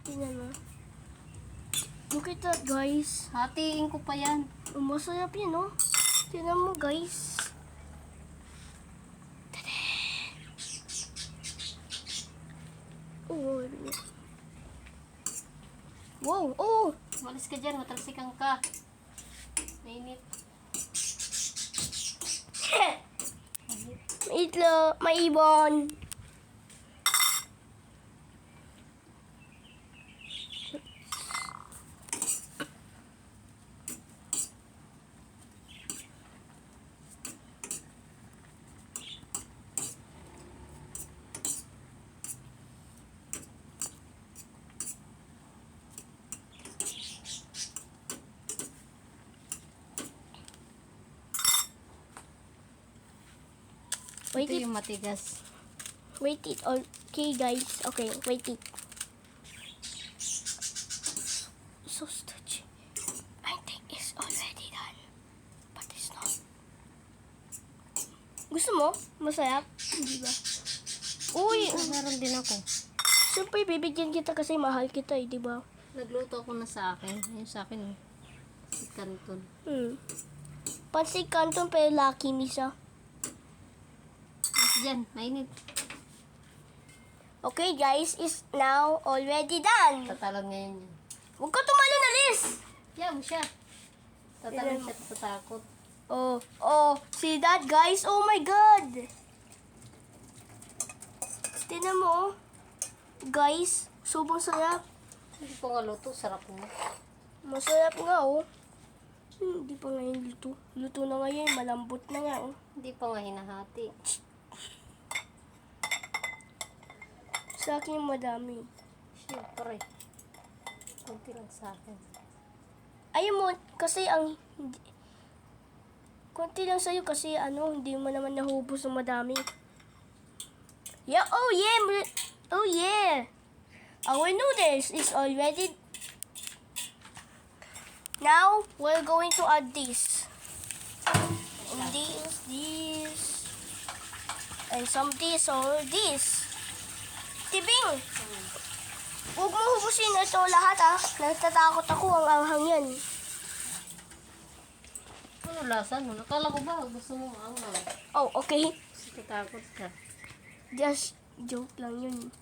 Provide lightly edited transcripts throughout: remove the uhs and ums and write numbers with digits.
Tingnan mo. Look at that, guys. Hatiin ko pa yan. Masarap yun, no? Tingnan mo, guys. Tada! Oh, wow, oh! Malis ka dyan, matalsikan ka. Mainit. May itlog, may ibon. Wait Ito it, yung matigas. wait it. Okay, guys. Okay, wait it. So stretchy. I think it's already done. But it's not. Gusto mo? Masarap? Hindi ba? Uy! Meron din ako. Siyempre, bibigyan kita kasi mahal kita di ba? Nagluto ako na sa akin. Yung sa akin, oh. Si Canton. Pansig Canton pero Lucky Me siya. Mas dyan, mainit. Okay, guys, is now already done. Tatalon ngayon yan. Huwag ka tumalon na, Liz! Yaw siya. Tatalon siya sa takot. Oh, see that, guys? Oh my God! Tingnan mo, oh. Guys, sobrang sarap. Hindi pa nga luto, sarap mo. Masarap nga, oh. Hindi pa nga yung luto. Luto na nga yun, malambot na nga, oh. Hindi pa nga hinahati. Sa akin madami. Siyempre. Kunti lang sa akin. Ayaw mo, kasi ang... Kunti lang sa'yo kasi hindi mo naman nahubos ng madami. Yeah, oh yeah! Oh yeah! Our noodles is already... Now, we're going to add this. And this. And some this or this. Tibing! Huwag mo hubusin ito lahat Natatakot ako ang anghang yan. Ano lasa mo? Nakala ko ba gusto mo maanghang? Oh, okay. Kasi tatakot ka. Just joke lang yun.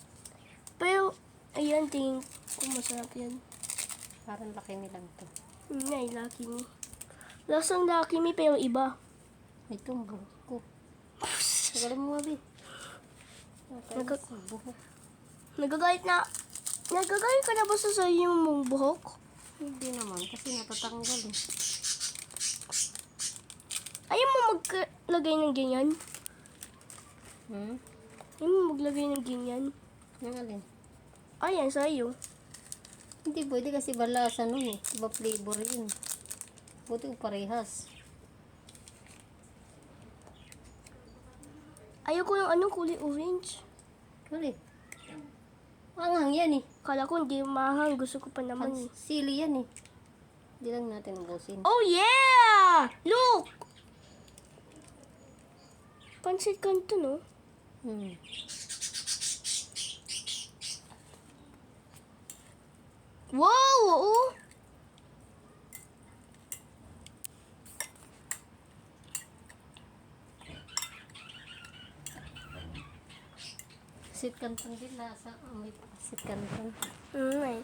Pero, ayan, tingin ko masarap yan. Parang laki nilang to. Ay, Lucky Me. Lasang Lucky Me pero iba. Ito ang buhok ko. Tagalan mo mabi. Nagka- Buhok. Nagagalit ka na ba sa iyo mong buhok? Hindi naman kasi natatanggal eh. Ayaw mo maglagay ng ganyan? Ayaw mo maglagay ng ganyan? Yung alin? Ayan, sa iyo. Hindi pwede kasi balasa nun eh. Iba flavor yun. Buti ko parehas. Ayaw ko yung kulay orange. Ulit. Anghang yan eh. Kala ko hindi mahang. Gusto ko pa naman eh. Sili yan eh. Hindi lang natin ubusin. Oh yeah! Look! Pansit Canton, no? Wow! Oh! Sit Canton din lasa. May sit Canton. Mm,